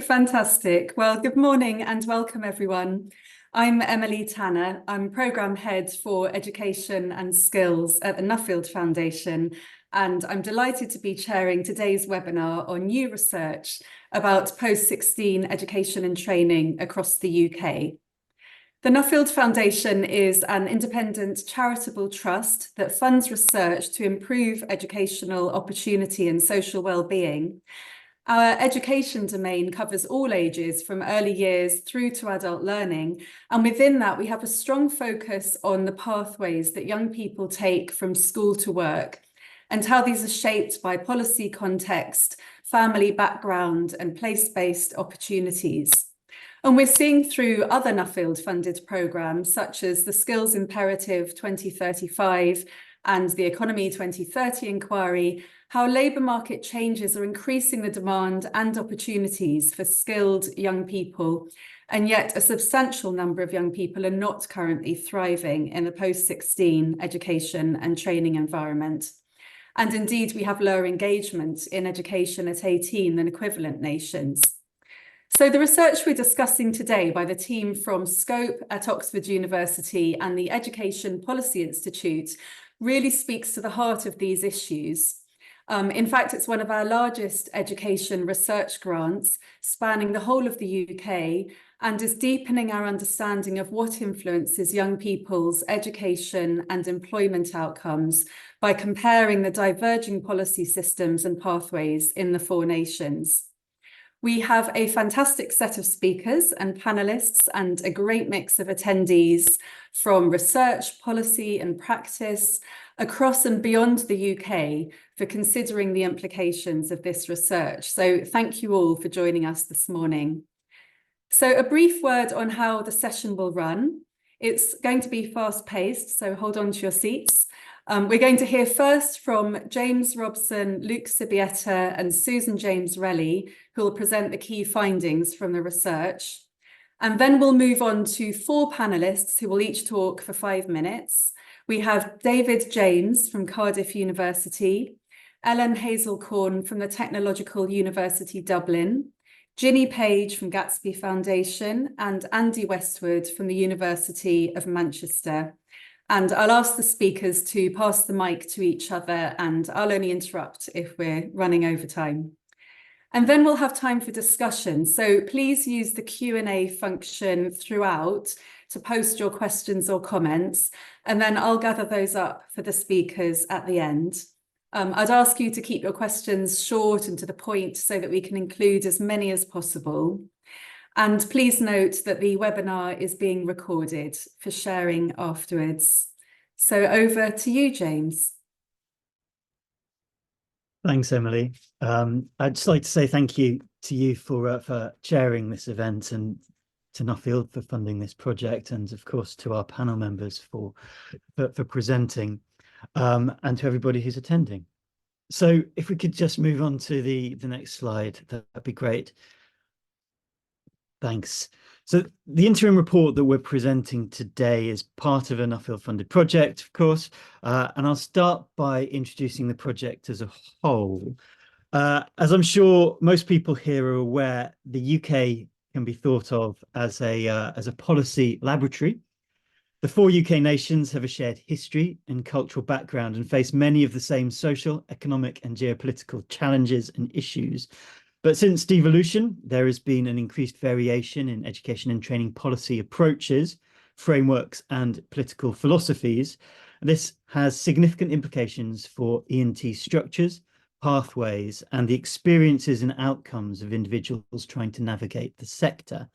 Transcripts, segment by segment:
Fantastic. Well, good morning and welcome everyone. I'm Emily Tanner. I'm Programme Head for Education and Skills at the Nuffield Foundation, and I'm delighted to be chairing today's webinar on new research about post-16 education and training across the UK. The Nuffield Foundation is an independent charitable trust that funds research to improve educational opportunity and social well-being. Our education domain covers all ages from early years through to adult learning. And within that, we have a strong focus on the pathways that young people take from school to work and how these are shaped by policy context, family background, and place-based opportunities. And we're seeing through other Nuffield funded programmes such as the Skills Imperative 2035 and the Economy 2030 inquiry, how labour market changes are increasing the demand and opportunities for skilled young people, and yet a substantial number of young people are not currently thriving in the post-16 education and training environment. And indeed, we have lower engagement in education at 18 than equivalent nations. So the research we're discussing today by the team from SKOPE at Oxford University and the Education Policy Institute really speaks to the heart of these issues. In fact, it's one of our largest education research grants, spanning the whole of the UK, and is deepening our understanding of what influences young people's education and employment outcomes by comparing the diverging policy systems and pathways in the four nations. We have a fantastic set of speakers and panelists and a great mix of attendees from research, policy and practice across and beyond the UK for considering the implications of this research. So thank you all for joining us this morning. So a brief word on how the session will run. It's going to be fast-paced, so hold on to your seats. We're going to hear first from James Robson, Luke Sibieta and Susan James Relly, who will present the key findings from the research. And then we'll move on to four panellists who will each talk for 5 minutes. We have David James from Cardiff University, Ellen Hazelcorn from the Technological University Dublin, Ginny Page from Gatsby Foundation, and Andy Westwood from the University of Manchester. And I'll ask the speakers to pass the mic to each other, and I'll only interrupt if we're running over time. And then we'll have time for discussion. So please use the Q&A function throughout to post your questions or comments, and then I'll gather those up for the speakers at the end. I'd ask you to keep your questions short and to the point so that we can include as many as possible. And please note that the webinar is being recorded for sharing afterwards. So over to you, James. Thanks, Emily. I'd just like to say thank you to you for chairing this event, and to Nuffield for funding this project, and of course to our panel members for presenting, and to everybody who's attending. So if we could just move on to the next slide, that'd be great. Thanks. So the interim report that we're presenting today is part of a Nuffield funded project, of course, and I'll start by introducing the project as a whole. As I'm sure most people here are aware, the UK can be thought of as a policy laboratory. The four UK nations have a shared history and cultural background and face many of the same social, economic and geopolitical challenges and issues. But since devolution, there has been an increased variation in education and training policy approaches, frameworks and political philosophies. This has significant implications for E&T structures, pathways and the experiences and outcomes of individuals trying to navigate the sector.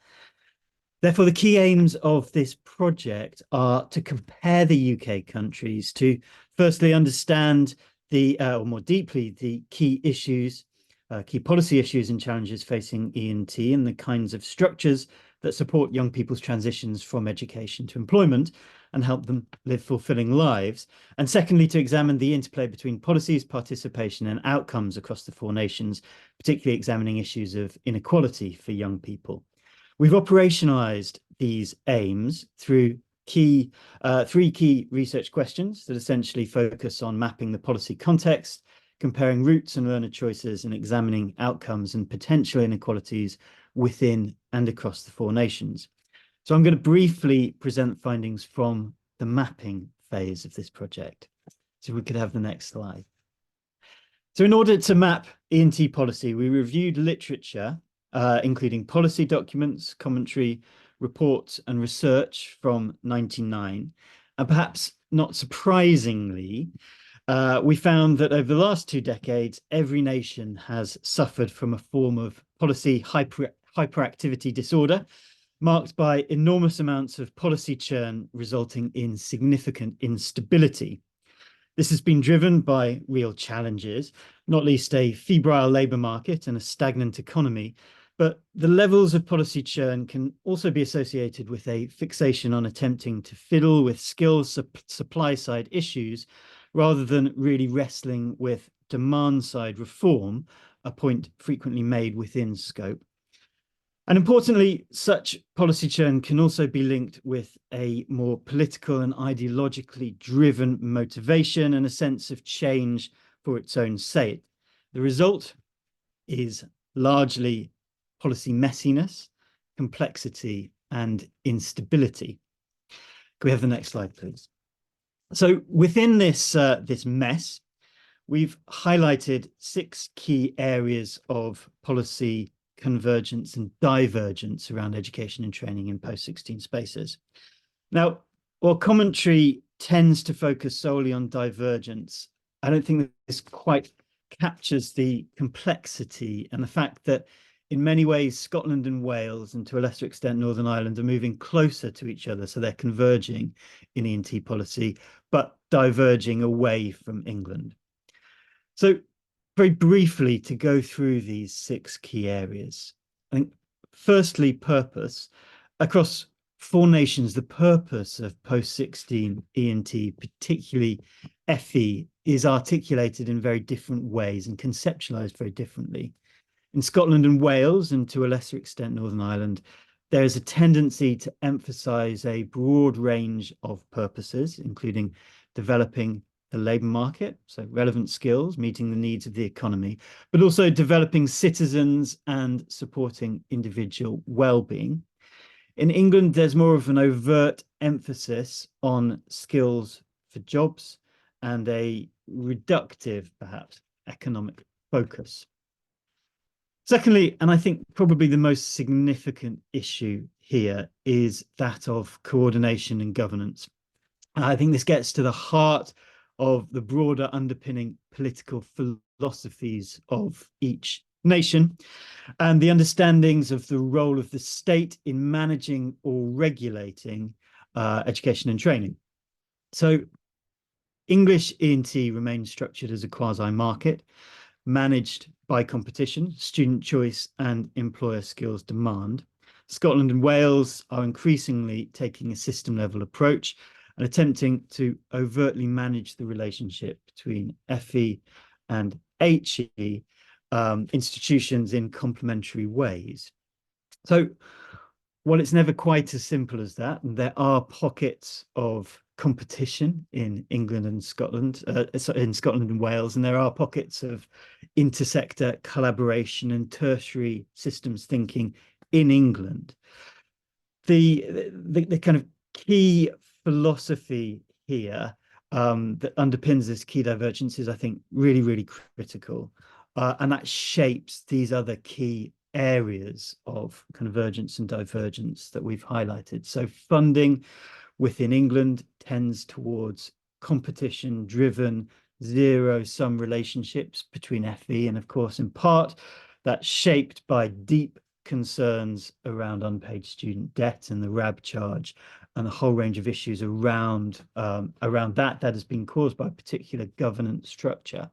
Therefore, the key aims of this project are to compare the UK countries to firstly understand or more deeply, the key issues, key policy issues and challenges facing E&T and the kinds of structures that support young people's transitions from education to employment and help them live fulfilling lives. And secondly, to examine the interplay between policies, participation and outcomes across the four nations, particularly examining issues of inequality for young people. We've operationalized these aims through three key research questions that essentially focus on mapping the policy context, comparing routes and learner choices and examining outcomes and potential inequalities within and across the four nations. So I'm going to briefly present findings from the mapping phase of this project. So we could have the next slide. So in order to map E&T policy, we reviewed literature, including policy documents, commentary, reports, and research from 1999. And perhaps not surprisingly, we found that over the last 2 decades, every nation has suffered from a form of policy hyperactivity disorder, marked by enormous amounts of policy churn resulting in significant instability. This has been driven by real challenges, not least a febrile labour market and a stagnant economy, but the levels of policy churn can also be associated with a fixation on attempting to fiddle with skills supply side issues rather than really wrestling with demand side reform, a point frequently made within SKOPE. And importantly, such policy churn can also be linked with a more political and ideologically driven motivation and a sense of change for its own sake. The result is largely policy messiness, complexity, and instability. Can we have the next slide, please? So within this mess, we've highlighted 6 key areas of policy convergence and divergence around education and training in post-16 spaces. Now, while commentary tends to focus solely on divergence, I don't think that this quite captures the complexity and the fact that in many ways Scotland and Wales, and to a lesser extent Northern Ireland, are moving closer to each other, so they're converging in E&T policy, but diverging away from England. So very briefly, to go through these 6 key areas. I think, firstly, purpose. Across 4 nations, the purpose of post-16 E&T, particularly FE, is articulated in very different ways and conceptualised very differently. In Scotland and Wales, and to a lesser extent Northern Ireland, there is a tendency to emphasise a broad range of purposes, including developing the labour market, so relevant skills, meeting the needs of the economy, but also developing citizens and supporting individual well-being. In England, there's more of an overt emphasis on skills for jobs and a reductive, perhaps, economic focus. Secondly, and I think probably the most significant issue here, is that of coordination and governance. I think this gets to the heart of the broader underpinning political philosophies of each nation and the understandings of the role of the state in managing or regulating education and training. So English E&T remains structured as a quasi-market, managed by competition, student choice, and employer skills demand. Scotland and Wales are increasingly taking a system-level approach and attempting to overtly manage the relationship between FE and HE institutions in complementary ways. So while it's never quite as simple as that, and there are pockets of competition in England and Scotland, in Scotland and Wales, and there are pockets of intersector collaboration and tertiary systems thinking in England. The kind of key philosophy here that underpins this key divergence is, I think, really, really critical. And that shapes these other key areas of convergence and divergence that we've highlighted. So funding within England tends towards competition-driven, zero-sum relationships between FE, and of course, in part, that's shaped by deep concerns around unpaid student debt and the RAB charge, and a whole range of issues around that has been caused by a particular governance structure.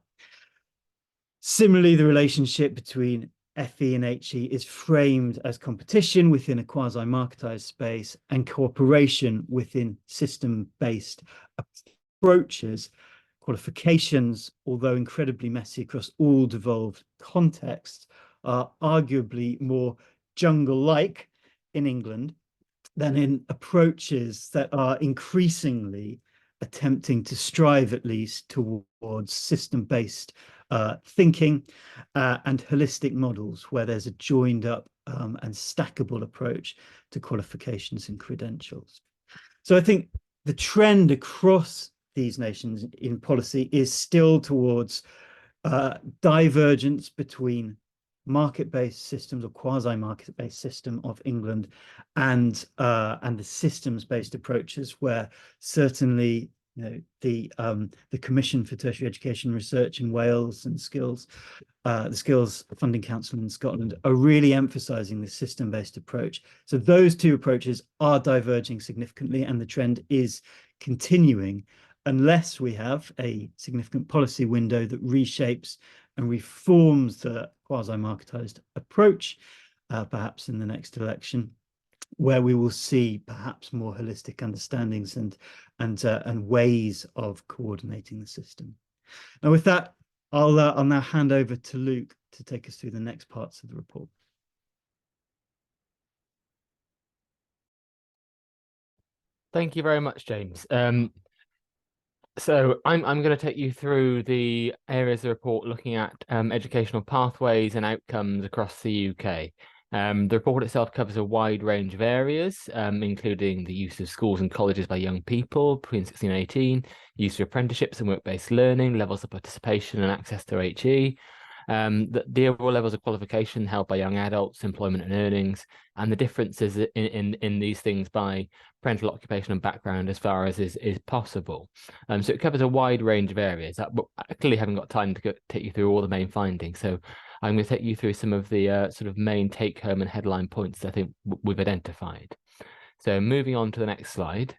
Similarly, the relationship between FE and HE is framed as competition within a quasi-marketized space and cooperation within system-based approaches. Qualifications, although incredibly messy across all devolved contexts, are arguably more jungle-like in England than in approaches that are increasingly attempting to strive at least towards system-based thinking, and holistic models where there's a joined up and stackable approach to qualifications and credentials. So I think the trend across these nations in policy is still towards divergence between market-based systems or quasi-market-based system of England and the systems-based approaches, where certainly the Commission for Tertiary Education Research in Wales and the Skills Funding Council in Scotland are really emphasising the system-based approach. So those two approaches are diverging significantly, and the trend is continuing unless we have a significant policy window that reshapes and reforms the quasi-marketized approach, perhaps in the next election, where we will see perhaps more holistic understandings and ways of coordinating the system. Now, with that, I'll now hand over to Luke to take us through the next parts of the report. Thank you very much, James. So I'm going to take you through the areas of the report looking at educational pathways and outcomes across the UK. The report itself covers a wide range of areas, including the use of schools and colleges by young people between 16 and 18, use of apprenticeships and work-based learning, levels of participation and access to HE, the overall levels of qualification held by young adults, employment and earnings, and the differences in these things by parental occupation and background as far as is possible. So it covers a wide range of areas. I clearly haven't got time to take you through all the main findings, so I'm going to take you through some of the sort of main take-home and headline points that I think we've identified. So moving on to the next slide.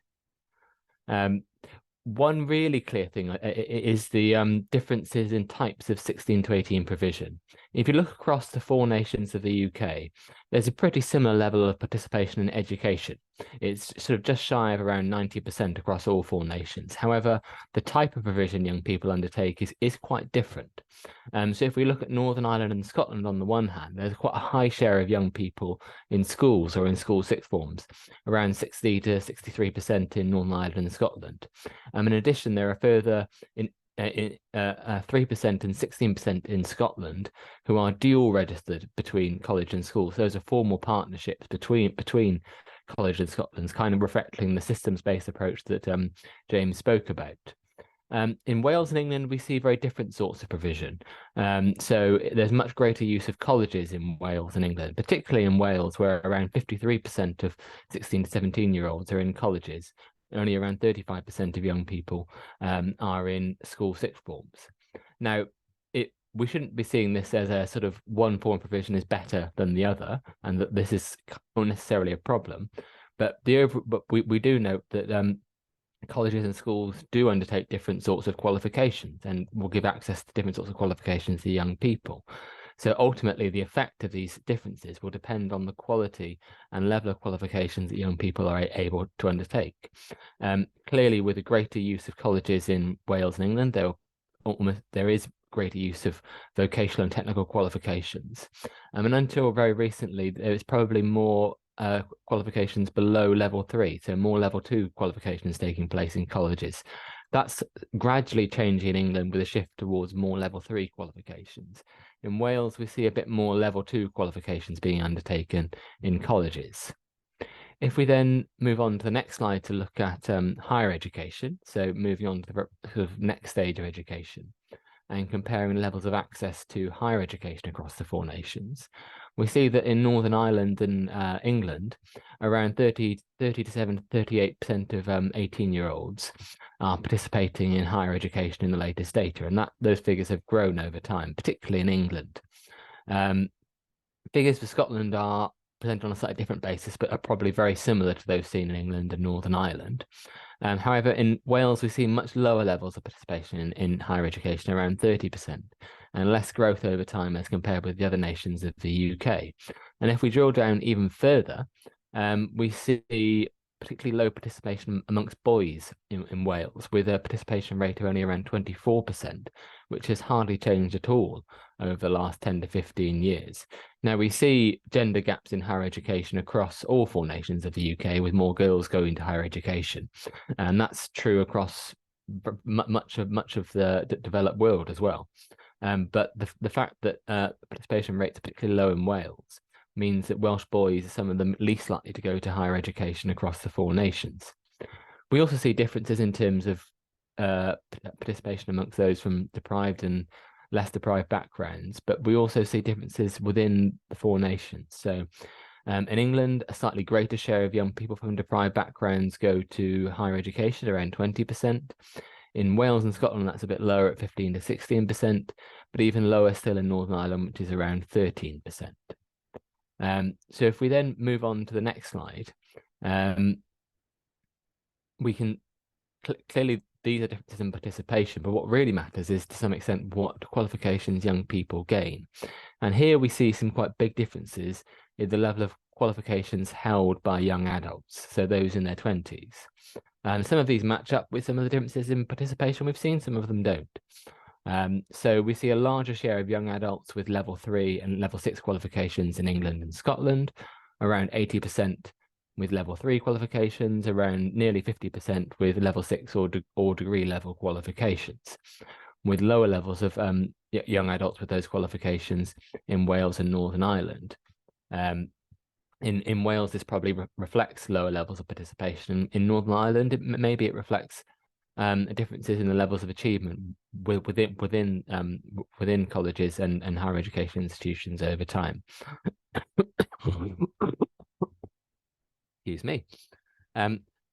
One really clear thing is the differences in types of 16 to 18 provision. If you look across the 4 nations of the UK, there's a pretty similar level of participation in education. It's sort of just shy of around 90% across all 4 nations. However, the type of provision young people undertake is quite different. So if we look at Northern Ireland and Scotland on the one hand, there's quite a high share of young people in schools or in school sixth forms, around 60 to 63% in Northern Ireland and Scotland. In addition, there are further 3% and 16% in Scotland who are dual registered between college and school. So those are formal partnerships between college and Scotland, kind of reflecting the systems-based approach that James spoke about. In Wales and England, we see very different sorts of provision. So there's much greater use of colleges in Wales and England, particularly in Wales, where around 53% of 16 to 17-year-olds are in colleges. Only around 35% of young people are in school sixth forms. Now, we shouldn't be seeing this as a sort of one form of provision is better than the other, and that this is not necessarily a problem. But we do note that colleges and schools do undertake different sorts of qualifications and will give access to different sorts of qualifications to young people. So ultimately, the effect of these differences will depend on the quality and level of qualifications that young people are able to undertake. Clearly, with a greater use of colleges in Wales and England, there is greater use of vocational and technical qualifications. And until very recently, there is probably more qualifications below level 3, so more level 2 qualifications taking place in colleges. That's gradually changing in England with a shift towards more level 3 qualifications. In Wales, we see a bit more level 2 qualifications being undertaken in colleges. If we then move on to the next slide to look at higher education, so moving on to the sort of next stage of education and comparing levels of access to higher education across the 4 nations, we see that in Northern Ireland and England, around 38% of 18-year-olds are participating in higher education in the latest data, and those figures have grown over time, particularly in England. Figures for Scotland are presented on a slightly different basis, but are probably very similar to those seen in England and Northern Ireland. However, in Wales, we see much lower levels of participation in higher education, around 30%, and less growth over time as compared with the other nations of the UK. And if we drill down even further, we see particularly low participation amongst boys in Wales, with a participation rate of only around 24%, which has hardly changed at all over the last 10 to 15 years. Now, we see gender gaps in higher education across all 4 nations of the UK, with more girls going to higher education. And that's true across much of the developed world as well. But the fact that participation rates are particularly low in Wales means that Welsh boys are some of the least likely to go to higher education across the four nations. We also see differences in terms of participation amongst those from deprived and less deprived backgrounds, but we also see differences within the four nations. So in England, a slightly greater share of young people from deprived backgrounds go to higher education, around 20%. In Wales and Scotland, that's a bit lower at 15 to 16%, but even lower still in Northern Ireland, which is around 13%. So if we then move on to the next slide, we can clearly, these are differences in participation, but what really matters is to some extent what qualifications young people gain. And here we see some quite big differences in the level of qualifications held by young adults, so those in their 20s. And some of these match up with some of the differences in participation we've seen, some of them don't. So we see a larger share of young adults with level 3 and level 6 qualifications in England and Scotland, around 80% with level 3 qualifications, around nearly 50% with level 6 or degree level qualifications, with lower levels of young adults with those qualifications in Wales and Northern Ireland. In Wales, this probably reflects lower levels of participation. In Northern Ireland, maybe it reflects differences in the levels of achievement within colleges and higher education institutions over time. Excuse me.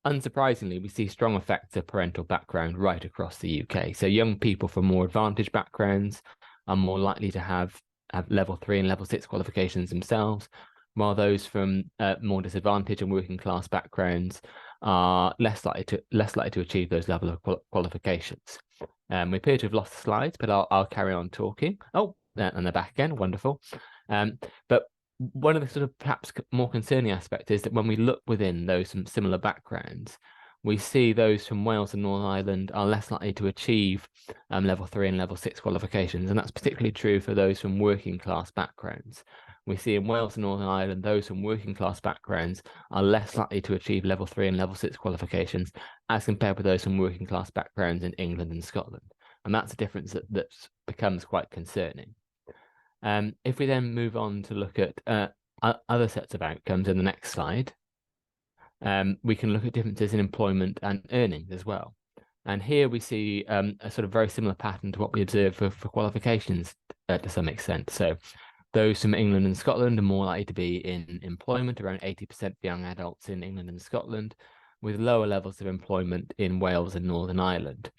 Unsurprisingly, we see strong effects of parental background right across the UK. So young people from more advantaged backgrounds are more likely to have level 3 and level 6 qualifications themselves, while those from more disadvantaged and working class backgrounds are less likely to achieve those level of qualifications. We appear to have lost the slides, but I'll carry on talking. Oh, and they're back again. Wonderful. But one of the sort of perhaps more concerning aspects is that when we look within those similar backgrounds, we see those from Wales and Northern Ireland are less likely to achieve level 3 and level 6 qualifications, and that's particularly true for those from working class backgrounds. We see in Wales and Northern Ireland, those from working class backgrounds are less likely to achieve level 3 and level 6 qualifications as compared with those from working class backgrounds in England and Scotland. And that's a difference that becomes quite concerning. If we then move on to look at other sets of outcomes in the next slide, we can look at differences in employment and earnings as well. And here we see a sort of very similar pattern to what we observe for qualifications to some extent. So those from England and Scotland are more likely to be in employment, around 80% of young adults in England and Scotland, with lower levels of employment in Wales and Northern Ireland,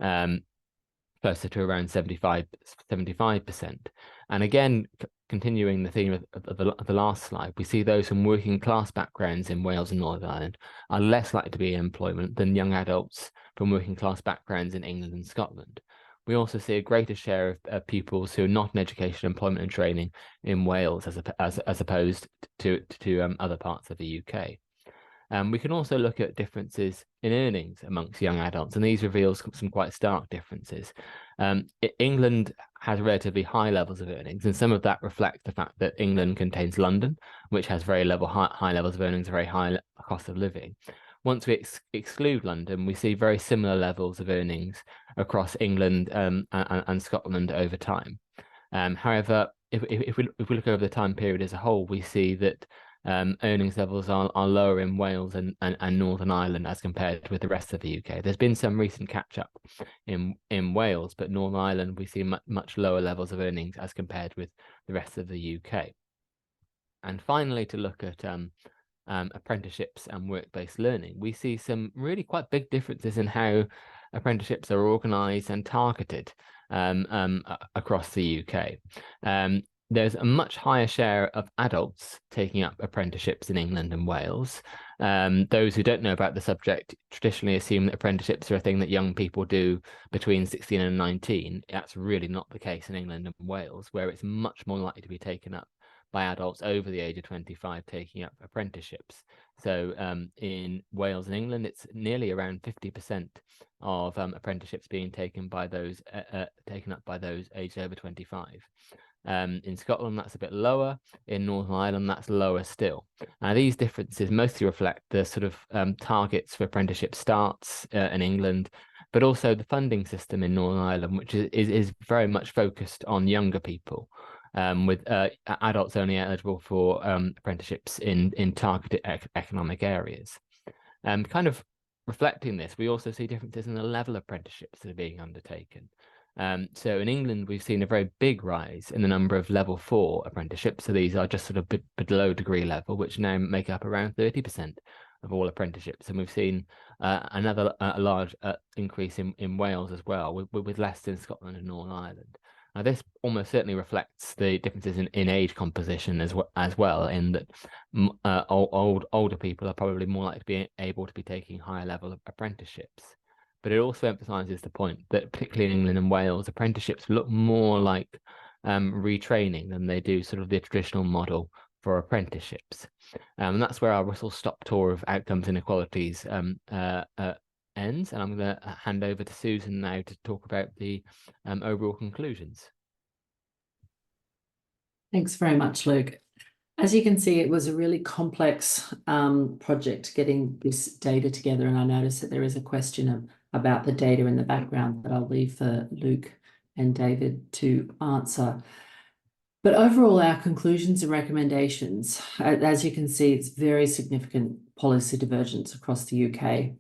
closer to around 75%. And again, continuing the theme of the last slide, we see those from working class backgrounds in Wales and Northern Ireland are less likely to be in employment than young adults from working class backgrounds in England and Scotland. We also see a greater share of pupils who are not in education, employment and training in Wales as opposed to other parts of the UK. We can also look at differences in earnings amongst young adults, and these reveal some quite stark differences. England has relatively high levels of earnings, and some of that reflects the fact that England contains London, which has very high levels of earnings, very high cost of living. Once we exclude London, we see very similar levels of earnings across England and Scotland over time. However, if we look over the time period as a whole, we see that earnings levels are lower in Wales and Northern Ireland as compared with the rest of the UK. There's been some recent catch-up in Wales, but Northern Ireland we see much lower levels of earnings as compared with the rest of the UK. And finally, to look at apprenticeships and work-based learning, we see some really quite big differences in how apprenticeships are organised and targeted across the UK. There's a much higher share of adults taking up apprenticeships in England and Wales. Those who don't know about the subject traditionally assume that apprenticeships are a thing that young people do between 16 and 19. That's really not the case in England and Wales, where it's much more likely to be taken up by adults over the age of 25 taking up apprenticeships. So in Wales and England, it's nearly around 50% of apprenticeships being taken by those taken up by those aged over 25. In Scotland, that's a bit lower. In Northern Ireland, that's lower still. Now, these differences mostly reflect the sort of targets for apprenticeship starts in England but also the funding system in Northern Ireland, which is very much focused on younger people, with adults only eligible for apprenticeships in targeted economic areas. Kind of reflecting this, we also see differences in the level of apprenticeships that are being undertaken. So in England, we've seen a very big rise in the number of level 4 apprenticeships. So these are just sort of below degree level, which now make up around 30% of all apprenticeships. And we've seen another large increase in Wales as well, with less in Scotland and Northern Ireland. Now, this almost certainly reflects the differences in age composition as well, in that older people are probably more likely to be able to be taking higher level of apprenticeships. But it also emphasises the point that, particularly in England and Wales, apprenticeships look more like retraining than they do sort of the traditional model for apprenticeships. And that's where our whistle-stop tour of outcomes inequalities ends. And I'm going to hand over to Susan now to talk about the overall conclusions. Thanks very much, Luke. As you can see, it was a really complex project getting this data together, and I noticed that there is a question about the data in the background that I'll leave for Luke and David to answer. But overall, our conclusions and recommendations, as you can see, it's very significant policy divergence across the UK.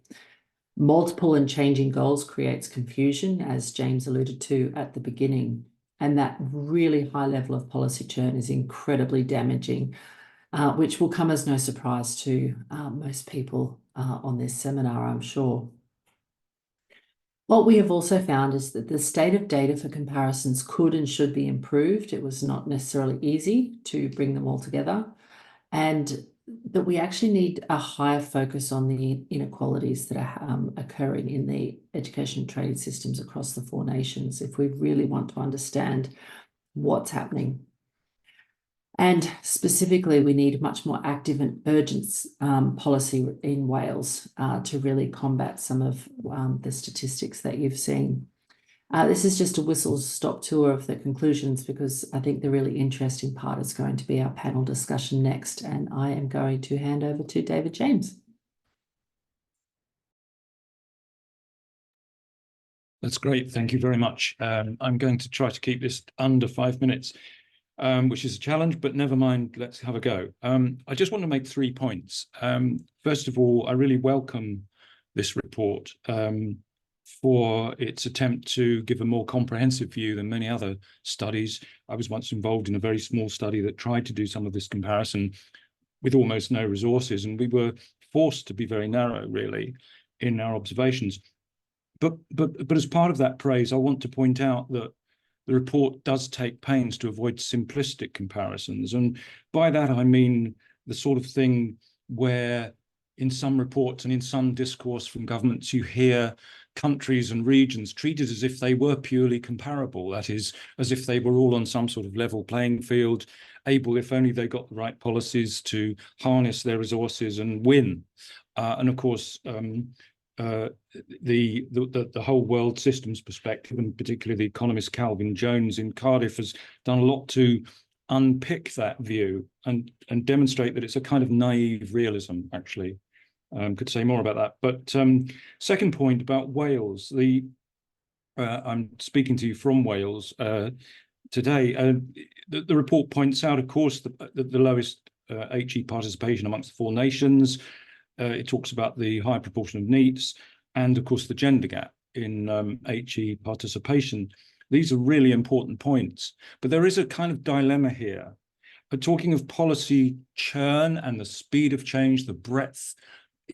Multiple and changing goals creates confusion, as James alluded to at the beginning. And that really high level of policy churn is incredibly damaging, which will come as no surprise to most people on this seminar, I'm sure. What we have also found is that the state of data for comparisons could and should be improved. It was not necessarily easy to bring them all together, and that we actually need a higher focus on the inequalities that are occurring in the education and training systems across the 4 nations if we really want to understand what's happening. And specifically, we need much more active and urgent policy in Wales to really combat some of the statistics that you've seen. This is just a whistle-stop tour of the conclusions, because I think the really interesting part is going to be our panel discussion next, and I am going to hand over to David James. That's great. Thank you very much. I'm going to try to keep this under 5 minutes, which is a challenge, but never mind, let's have a go. I just want to make 3 points. First of all, I really welcome this report for its attempt to give a more comprehensive view than many other studies. I was once involved in a very small study that tried to do some of this comparison with almost no resources, and we were forced to be very narrow, really, in our observations. But as part of that praise, I want to point out that the report does take pains to avoid simplistic comparisons. And by that, I mean the sort of thing where in some reports and in some discourse from governments, you hear countries and regions treated as if they were purely comparable. That is, as if they were all on some sort of level playing field, able, if only they got the right policies, to harness their resources and win. And of course, the whole world systems perspective, and particularly the economist Calvin Jones in Cardiff, has done a lot to unpick that view and demonstrate that it's a kind of naive realism, actually. Could say more about that. But second point about Wales, I'm speaking to you from Wales today. The report points out, of course, the lowest HE participation amongst the 4 nations. It talks about the high proportion of NEETs and, of course, the gender gap in HE participation. These are really important points. But there is a kind of dilemma here. But talking of policy churn and the speed of change, the breadth,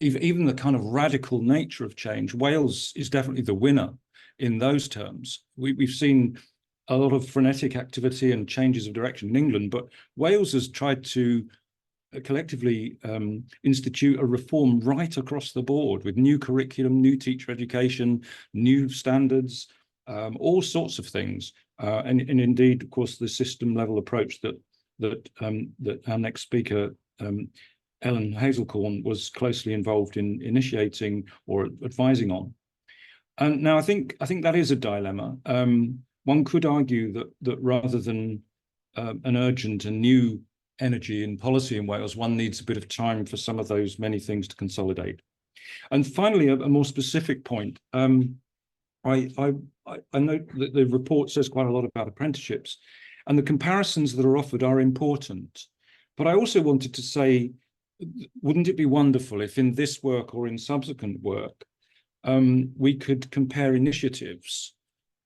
even the kind of radical nature of change, Wales is definitely the winner in those terms. We've seen a lot of frenetic activity and changes of direction in England, but Wales has tried to collectively institute a reform right across the board with new curriculum, new teacher education, new standards, all sorts of things. And indeed, of course, the system level approach that our next speaker, Ellen Hazelcorn, was closely involved in initiating or advising on. And now I think that is a dilemma. One could argue that rather than an urgent and new energy in policy in Wales, one needs a bit of time for some of those many things to consolidate. And finally, a more specific point. I know that the report says quite a lot about apprenticeships, and the comparisons that are offered are important. But I also wanted to say, wouldn't it be wonderful if in this work or in subsequent work, we could compare initiatives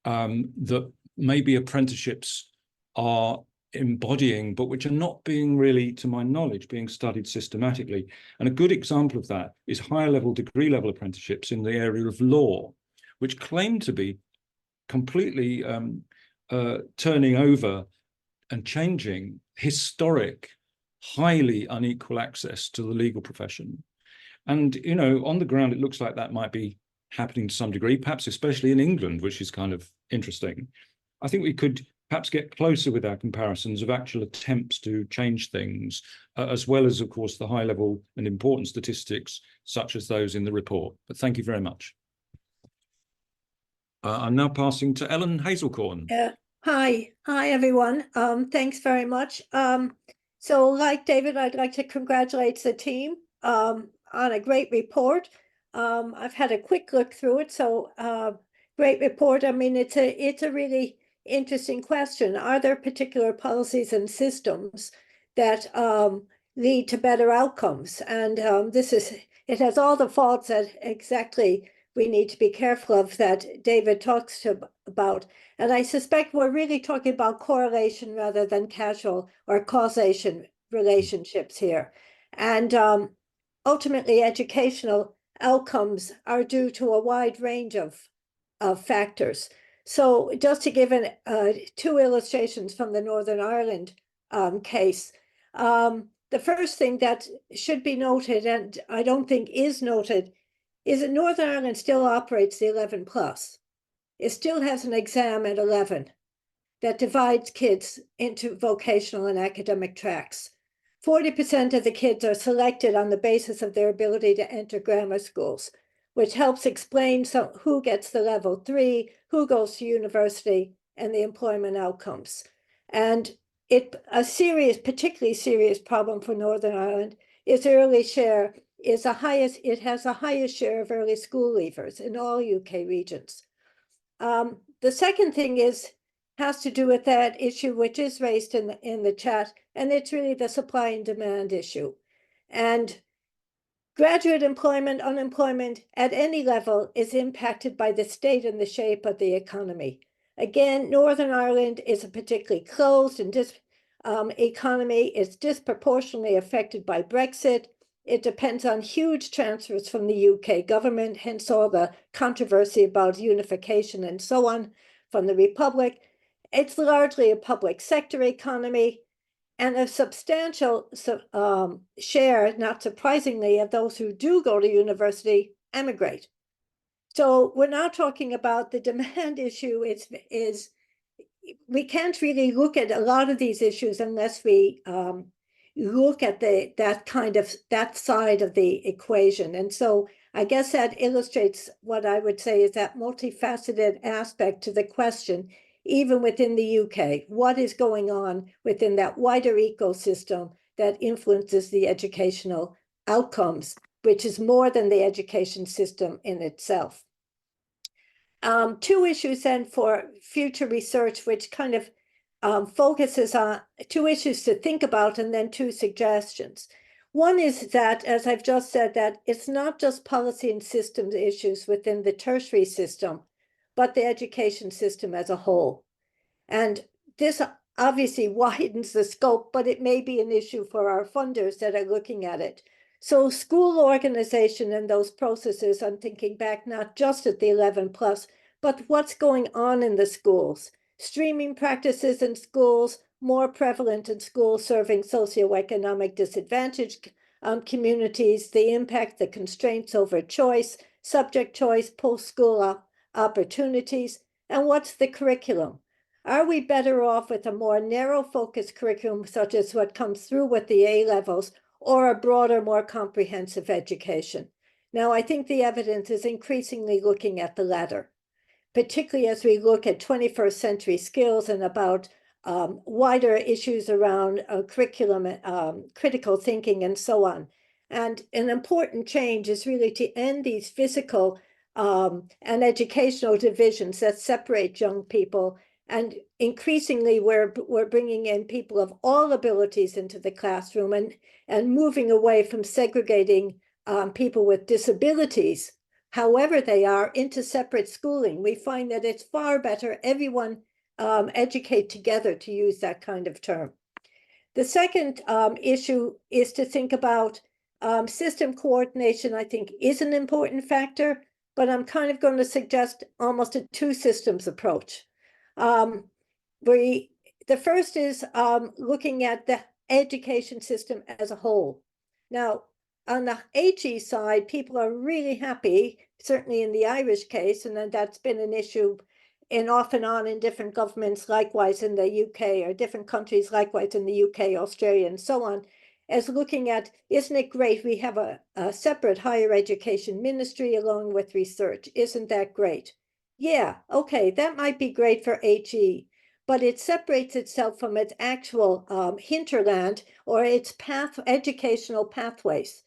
that maybe apprenticeships are embodying, but which are not being really, to my knowledge, being studied systematically. And a good example of that is higher level, degree level apprenticeships in the area of law, which claim to be completely turning over and changing historic, highly unequal access to the legal profession. And, you know, on the ground, it looks like that might be happening to some degree, perhaps especially in England, which is kind of interesting. I think we could perhaps get closer with our comparisons of actual attempts to change things, as well as, of course, the high level and important statistics, such as those in the report. But thank you very much. I'm now passing to Ellen Hazelcorn. Hi, everyone. Thanks very much. So like David, I'd like to congratulate the team on a great report. I've had a quick look through it, so great report. I mean, it's a really interesting question. Are there particular policies and systems that lead to better outcomes? And it has all the faults that exactly we need to be careful of that David talks about. And I suspect we're really talking about correlation rather than causal or causation relationships here. And ultimately, educational outcomes are due to a wide range of factors. So just to give two illustrations from the Northern Ireland case, the first thing that should be noted, and I don't think is noted, is that Northern Ireland still operates the 11 plus. It still has an exam at 11 that divides kids into vocational and academic tracks. 40% of the kids are selected on the basis of their ability to enter grammar schools, which helps explain who gets the level 3, who goes to university, and the employment outcomes. And particularly serious problem for Northern Ireland is early share. It has the highest share of early school leavers in all UK regions. The second thing has to do with that issue, which is raised in the chat, and it's really the supply and demand issue. And graduate employment, unemployment at any level is impacted by the state and the shape of the economy. Again, Northern Ireland is a particularly closed and economy. It's disproportionately affected by Brexit. It depends on huge transfers from the UK government, hence all the controversy about unification and so on from the Republic. It's largely a public sector economy, and a substantial share, not surprisingly, of those who do go to university emigrate. So we're now talking about the demand issue. We can't really look at a lot of these issues unless we look at that side of the equation. And so I guess that illustrates what I would say is that multifaceted aspect to the question, even within the UK, what is going on within that wider ecosystem that influences the educational outcomes, which is more than the education system in itself. Two issues then for future research, which kind of focuses on two issues to think about and then two suggestions. One is that, as I've just said, that it's not just policy and systems issues within the tertiary system, but the education system as a whole. And this obviously widens the scope, but it may be an issue for our funders that are looking at it. So school organization and those processes, I'm thinking back not just at the 11 plus, but what's going on in the schools. Streaming practices in schools, more prevalent in schools serving socioeconomic disadvantaged communities, the impact, the constraints over choice, subject choice, post-school opportunities, and what's the curriculum? Are we better off with a more narrow focused curriculum, such as what comes through with the A levels, or a broader, more comprehensive education? Now, I think the evidence is increasingly looking at the latter, particularly as we look at 21st century skills and about wider issues around curriculum, critical thinking, and so on. And an important change is really to end these physical and educational divisions that separate young people. And increasingly, we're bringing in people of all abilities into the classroom and moving away from segregating people with disabilities, however they are, into separate schooling. We find that it's far better everyone educate together, to use that kind of term. The second issue is to think about system coordination. I think is an important factor, but I'm kind of going to suggest almost a two systems approach. The first is looking at the education system as a whole. Now, on the HE side, people are really happy, certainly in the Irish case, and then that's been an issue and off and on in different governments, likewise in the UK, or different countries, likewise in the UK, Australia, and so on, as looking at, isn't it great we have a separate higher education ministry along with research? Isn't that great? Yeah, okay, that might be great for HE, but it separates itself from its actual hinterland or its educational pathways.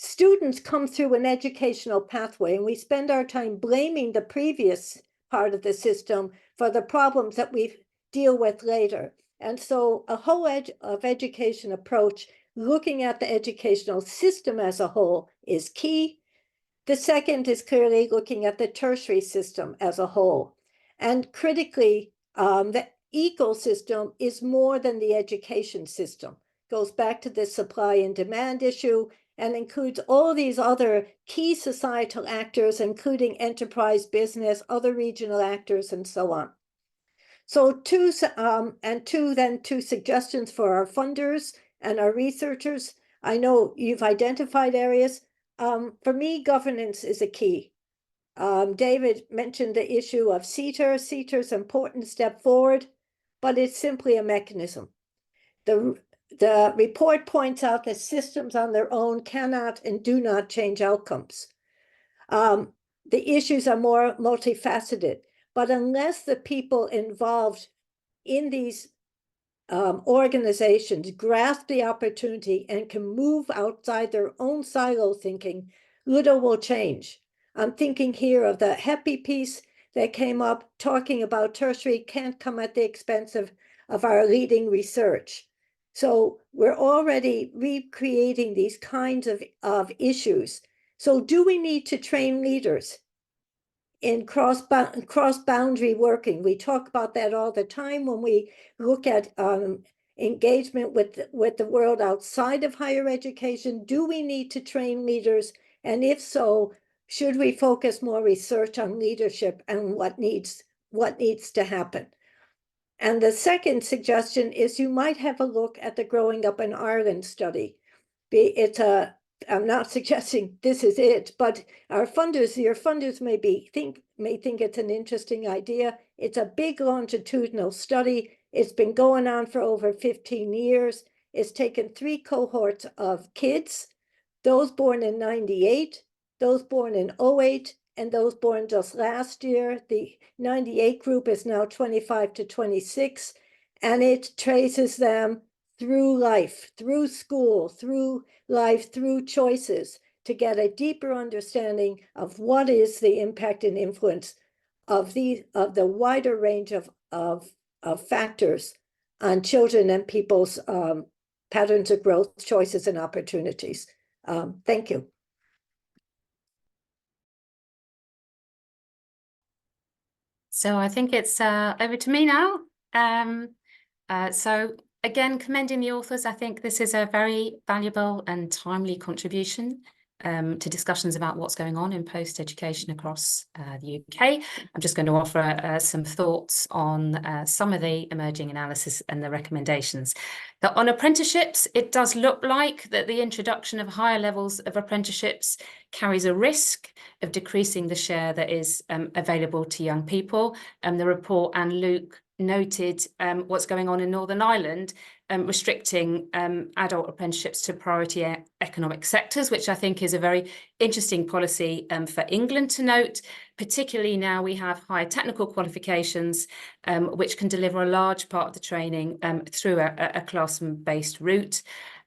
Students come through an educational pathway, and we spend our time blaming the previous part of the system for the problems that we deal with later. And so a whole of education approach, looking at the educational system as a whole, is key. The second is clearly looking at the tertiary system as a whole. And critically, the ecosystem is more than the education system. Goes back to the supply and demand issue, and includes all these other key societal actors, including enterprise business, other regional actors, and so on. So two suggestions for our funders and our researchers. I know you've identified areas. For me, governance is a key. David mentioned the issue of CETR. CETR is an important step forward, but it's simply a mechanism. The report points out that systems on their own cannot and do not change outcomes. The issues are more multifaceted, but unless the people involved in these organizations grasp the opportunity and can move outside their own silo thinking, little will change. I'm thinking here of the HEPI piece that came up talking about tertiary can't come at the expense of our leading research. So we're already recreating these kinds of issues. So do we need to train leaders in cross-boundary working? We talk about that all the time when we look at engagement with the world outside of higher education. Do we need to train leaders? And if so, should we focus more research on leadership and what needs to happen? And the second suggestion is you might have a look at the Growing Up in Ireland study. I'm not suggesting this is it, but your funders may think it's an interesting idea. It's a big longitudinal study. It's been going on for over 15 years. It's taken 3 cohorts of kids, those born in 98, those born in 08, and those born just last year. The 98 group is now 25 to 26, and it traces them through life, through school, through life, through choices, to get a deeper understanding of what is the impact and influence of the wider range of factors on children and people's patterns of growth, choices, and opportunities. Thank you. So I think it's over to me now. So again, commending the authors. I think this is a very valuable and timely contribution to discussions about what's going on in post-education across the UK. I'm just going to offer some thoughts on some of the emerging analysis and the recommendations. That on apprenticeships, it does look like that the introduction of higher levels of apprenticeships carries a risk of decreasing the share that is available to young people. The report and Luke noted what's going on in Northern Ireland, restricting adult apprenticeships to priority economic sectors, which I think is a very interesting policy for England to note, particularly now we have higher technical qualifications, which can deliver a large part of the training through a classroom-based route.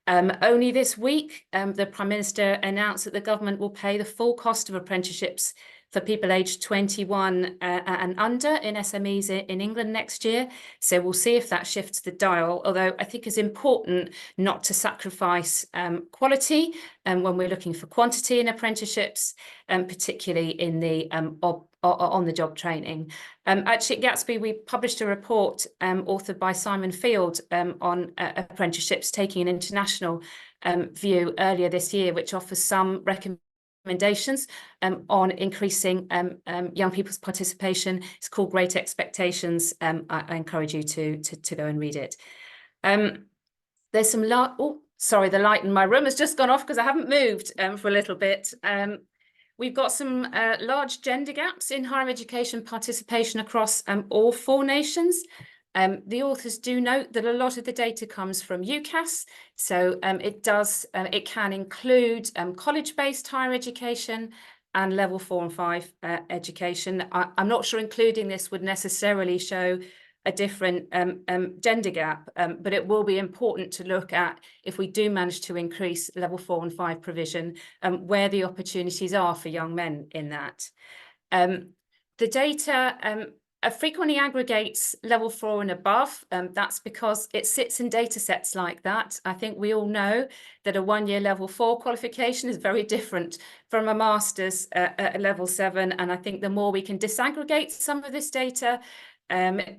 Only this week, the Prime Minister announced that the government will pay the full cost of apprenticeships for people aged 21 and under in SMEs in England next year. So we'll see if that shifts the dial, although I think it's important not to sacrifice quality when we're looking for quantity in apprenticeships, particularly in the on-the-job training. Actually, at Gatsby, we published a report authored by Simon Field on apprenticeships, taking an international view earlier this year, which offers some recommendations on increasing young people's participation. It's called Great Expectations. I encourage you to go and read it. There's some sorry, the light in my room has just gone off because I haven't moved for a little bit. We've got some large gender gaps in higher education participation across all 4 nations. The authors do note that a lot of the data comes from UCAS, so it can include college-based higher education and level 4 and 5 education. I'm not sure including this would necessarily show a different gender gap, but it will be important to look at, if we do manage to increase level 4 and 5 provision, where the opportunities are for young men in that. The data frequently aggregates level 4 and above. That's because it sits in data sets like that. I think we all know that a 1-year level 4 qualification is very different from a master's at level 7. And I think the more we can disaggregate some of this data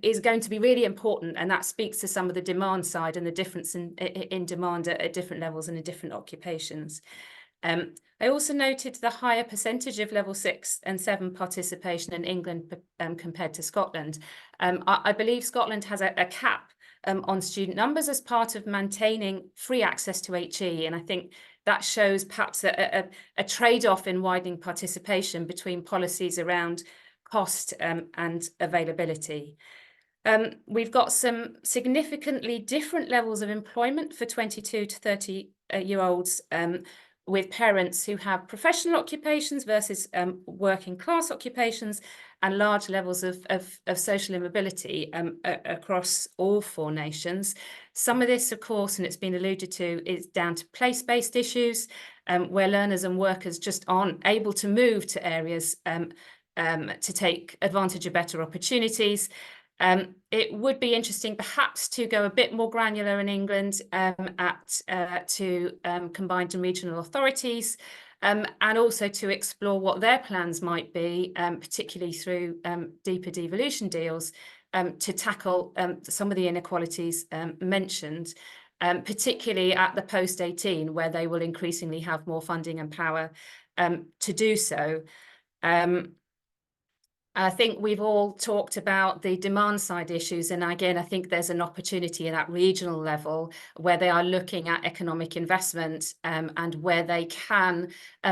is going to be really important. And that speaks to some of the demand side and the difference in demand at different levels and in different occupations. I also noted the higher percentage of level 6 and 7 participation in England compared to Scotland. I believe Scotland has a cap on student numbers as part of maintaining free access to HE. And I think that shows perhaps a trade-off in widening participation between policies around cost and availability. We've got some significantly different levels of employment for 22 to 30-year-olds with parents who have professional occupations versus working class occupations, and large levels of social immobility across all 4 nations. Some of this, of course, and it's been alluded to, is down to place-based issues where learners and workers just aren't able to move to areas to take advantage of better opportunities. It would be interesting perhaps to go a bit more granular in England to combined and regional authorities, and also to explore what their plans might be, particularly through deeper devolution deals, to tackle some of the inequalities mentioned, particularly at the post-18, where they will increasingly have more funding and power to do so. I think we've all talked about the demand side issues. And again, I think there's an opportunity at that regional level where they are looking at economic investment and where they can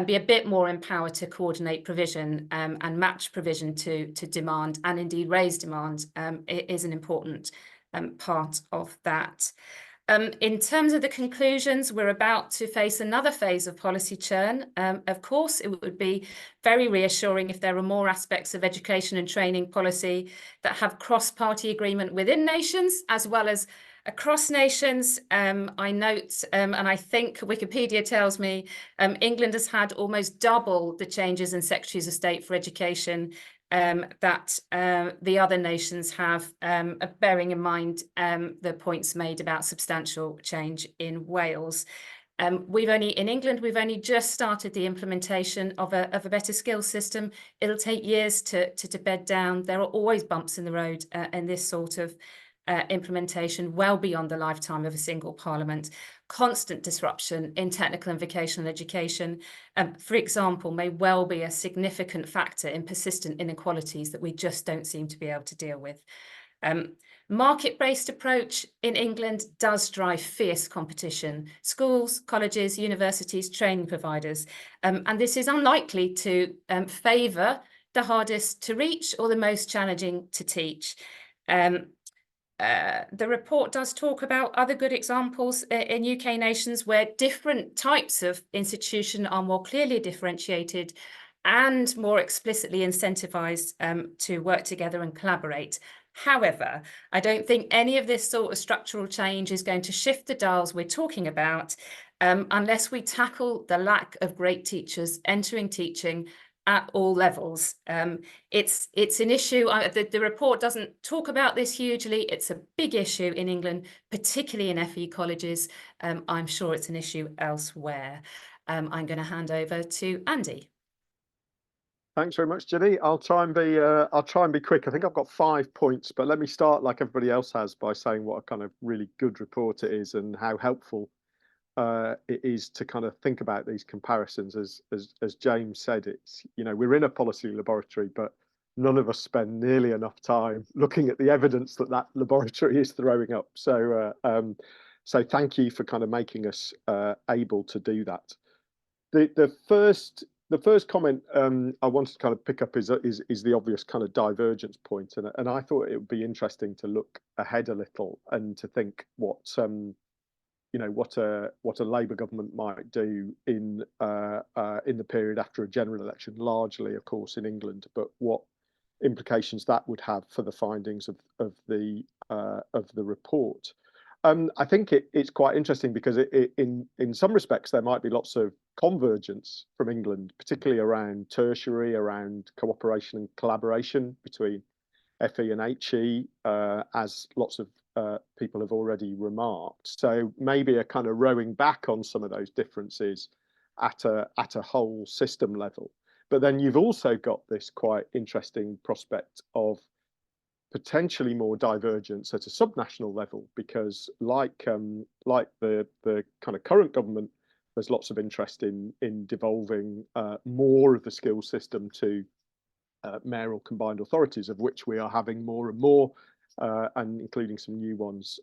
be a bit more empowered to coordinate provision and match provision to demand, and indeed raise demand. It is an important part of that. In terms of the conclusions, we're about to face another phase of policy churn. Of course, it would be very reassuring if there were more aspects of education and training policy that have cross-party agreement within nations as well as across nations. I note, and I think Wikipedia tells me, England has had almost double the changes in Secretaries of State for Education that the other nations have, bearing in mind the points made about substantial change in Wales. In England, we've only just started the implementation of a better skills system. It'll take years to bed down. There are always bumps in the road in this sort of implementation, well beyond the lifetime of a single parliament. Constant disruption in technical and vocational education, for example, may well be a significant factor in persistent inequalities that we just don't seem to be able to deal with. Market-based approach in England does drive fierce competition. Schools, colleges, universities, training providers, and this is unlikely to favour the hardest to reach or the most challenging to teach. The report does talk about other good examples in UK nations where different types of institution are more clearly differentiated and more explicitly incentivised to work together and collaborate. However, I don't think any of this sort of structural change is going to shift the dials we're talking about unless we tackle the lack of great teachers entering teaching at all levels. It's an issue. The report doesn't talk about this hugely. It's a big issue in England, particularly in FE colleges. I'm sure it's an issue elsewhere. I'm going to hand over to Andy. Thanks very much, Ginny. I'll try and be quick. I think I've got 5 points, but let me start like everybody else has by saying what a kind of really good report it is and how helpful it is to kind of think about these comparisons. As James said, it's, you know, we're in a policy laboratory, but none of us spend nearly enough time looking at the evidence that that laboratory is throwing up. So so thank you for kind of making us able to do that. The first comment I wanted to kind of pick up is the obvious kind of divergence point, and I thought it would be interesting to look ahead a little and to think what you know, what a Labour government might do in the period after a general election, largely, of course, in England, but what implications that would have for the findings of the report. I think it's quite interesting because in some respects there might be lots of convergence from England, particularly around tertiary, around cooperation and collaboration between FE and HE, as lots of people have already remarked. So maybe a kind of rowing back on some of those differences at a whole system level. But then you've also got this quite interesting prospect of potentially more divergence at a subnational level, because like the kind of current government, there's lots of interest in devolving more of the skills system to mayoral combined authorities, of which we are having more and more, and including some new ones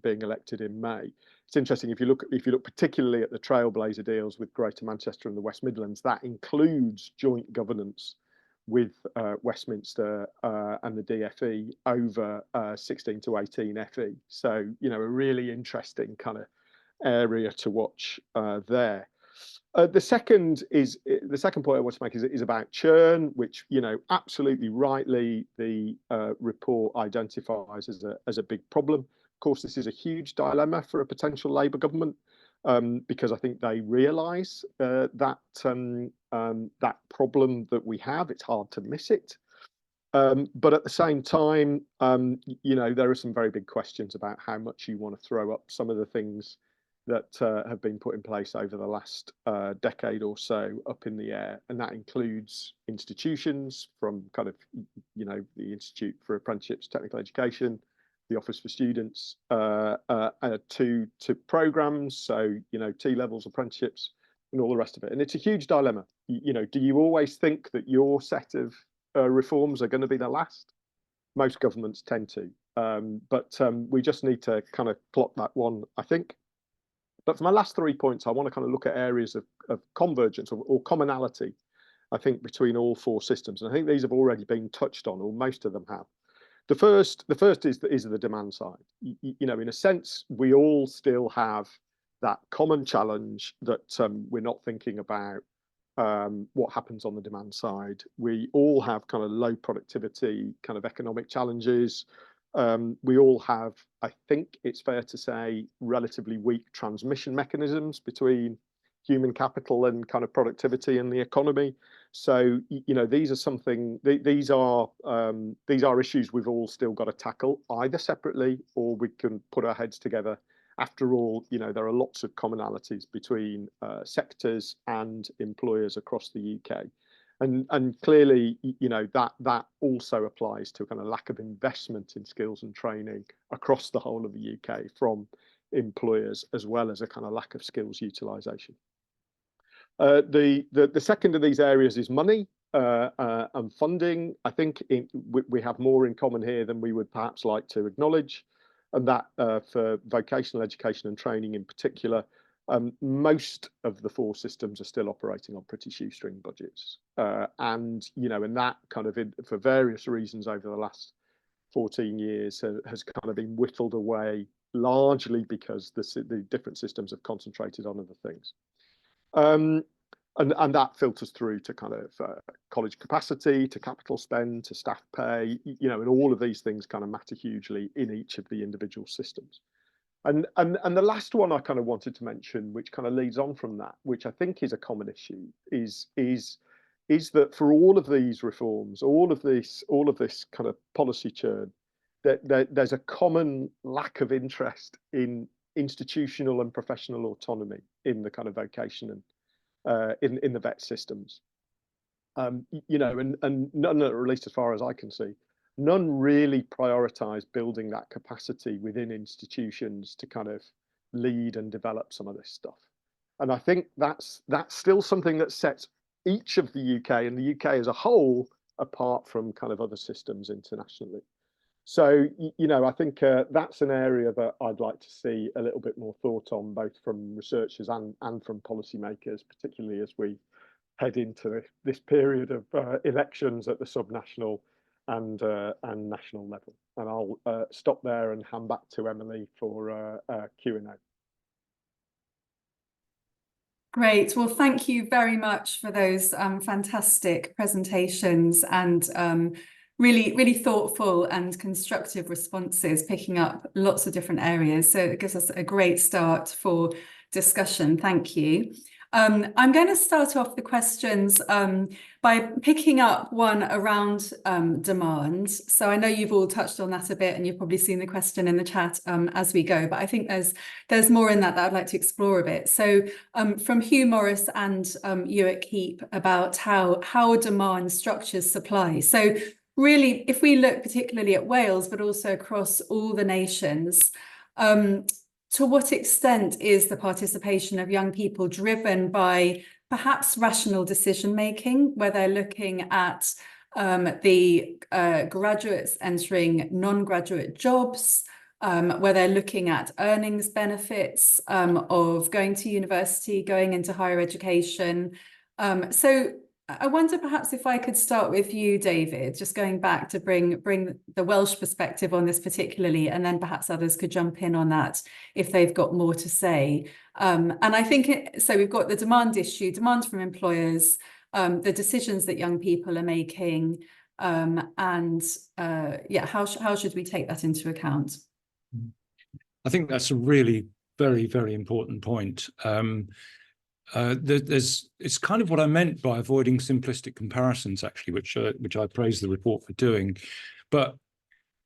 being elected in May. It's interesting if you look particularly at the trailblazer deals with Greater Manchester and the West Midlands, that includes joint governance with Westminster and the DFE over 16 to 18 FE. So, you know, a really interesting kind of area to watch there. The second point I want to make is about churn, which, you know, absolutely rightly the report identifies as a big problem. Of course, this is a huge dilemma for a potential Labour government, because I think they realise that problem that we have. It's hard to miss it. But at the same time, you know, there are some very big questions about how much you want to throw up some of the things that have been put in place over the last decade or so up in the air. And that includes institutions from kind of, you know, the Institute for Apprenticeships, Technical Education, the Office for Students, to programmes, so, you know, T-levels, apprenticeships, and all the rest of it. And it's a huge dilemma. You know, do you always think that your set of reforms are going to be the last? Most governments tend to, but we just need to kind of clock that one, I think. But for my last 3 points, I want to kind of look at areas of convergence or commonality, I think, between all 4 systems. And I think these have already been touched on, or most of them have. The first is the demand side. You know, in a sense, we all still have that common challenge that we're not thinking about what happens on the demand side. We all have kind of low productivity, kind of economic challenges. We all have, I think it's fair to say, relatively weak transmission mechanisms between human capital and kind of productivity in the economy. So, you know, these are issues we've all still got to tackle, either separately or we can put our heads together. After all, you know, there are lots of commonalities between sectors and employers across the UK. And clearly, you know, that also applies to kind of lack of investment in skills and training across the whole of the UK from employers, as well as a kind of lack of skills utilisation. The second of these areas is money and funding. I think we have more in common here than we would perhaps like to acknowledge, and that for vocational education and training in particular, most of the 4 systems are still operating on pretty shoestring budgets, and you know, and that kind of for various reasons over the last 14 years has kind of been whittled away, largely because the different systems have concentrated on other things. and that filters through to kind of college capacity, to capital spend, to staff pay, you know, and all of these things kind of matter hugely in each of the individual systems. And the last one I kind of wanted to mention, which kind of leads on from that, which I think is a common issue, is that for all of these reforms, all of this kind of policy churn, there's a common lack of interest in institutional and professional autonomy in the kind of vocation and in the vet systems. You know, and none, at least as far as I can see, none really prioritize building that capacity within institutions to kind of lead and develop some of this stuff. And I think that's still something that sets each of the UK and the UK as a whole apart from kind of other systems internationally. So, you know, I think that's an area that I'd like to see a little bit more thought on, both from researchers and from policymakers, particularly as we head into this period of elections at the subnational and national level. And I'll stop there and hand back to Emily for Q&A. Great. Well, thank you very much for those fantastic presentations and really thoughtful and constructive responses, picking up lots of different areas. So it gives us a great start for discussion. Thank you. I'm going to start off the questions by picking up one around demand. So I know you've all touched on that a bit, and you've probably seen the question in the chat as we go, but I think there's more in that I'd like to explore a bit. So from Hugh Morris and you at KEEP about how demand structures supply. So really, if we look particularly at Wales, but also across all the nations, to what extent is the participation of young people driven by perhaps rational decision making, where they're looking at the graduates entering non-graduate jobs, where they're looking at earnings benefits of going to university, going into higher education. So I wonder perhaps if I could start with you, David, just going back to bring the Welsh perspective on this particularly, and then perhaps others could jump in on that if they've got more to say. And I think, so we've got the demand issue, demand from employers, the decisions that young people are making, and yeah, how should we take that into account? I think that's a really very, very important point. It's kind of what I meant by avoiding simplistic comparisons, actually, which I praise the report for doing. But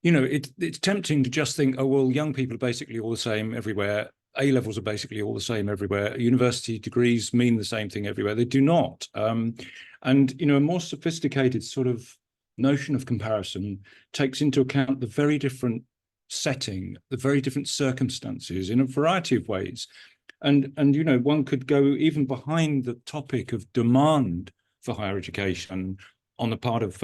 you know, it's tempting to just think, oh well, young people are basically all the same everywhere. A levels are basically all the same everywhere. University degrees mean the same thing everywhere. They do not. And you know, a more sophisticated sort of notion of comparison takes into account the very different setting, the very different circumstances in a variety of ways. And you know, one could go even behind the topic of demand for higher education on the part of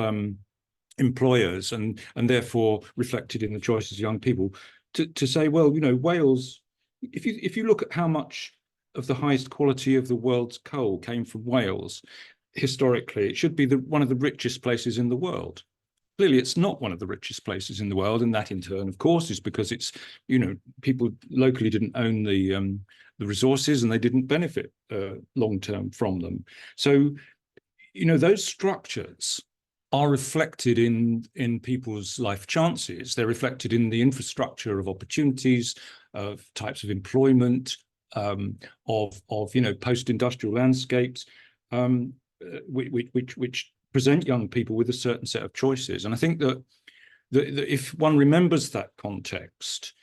employers and therefore reflected in the choices of young people to say, well, you know, Wales, if you look at how much of the highest quality of the world's coal came from Wales, historically, it should be one of the richest places in the world. Clearly, it's not one of the richest places in the world, and that in turn, of course, is because it's, you know, people locally didn't own the resources and they didn't benefit long-term from them. So, you know, those structures are reflected in people's life chances. They're reflected in the infrastructure of opportunities, of types of employment, of you know, post-industrial landscapes, which present young people with a certain set of choices. And I think that if one remembers that context,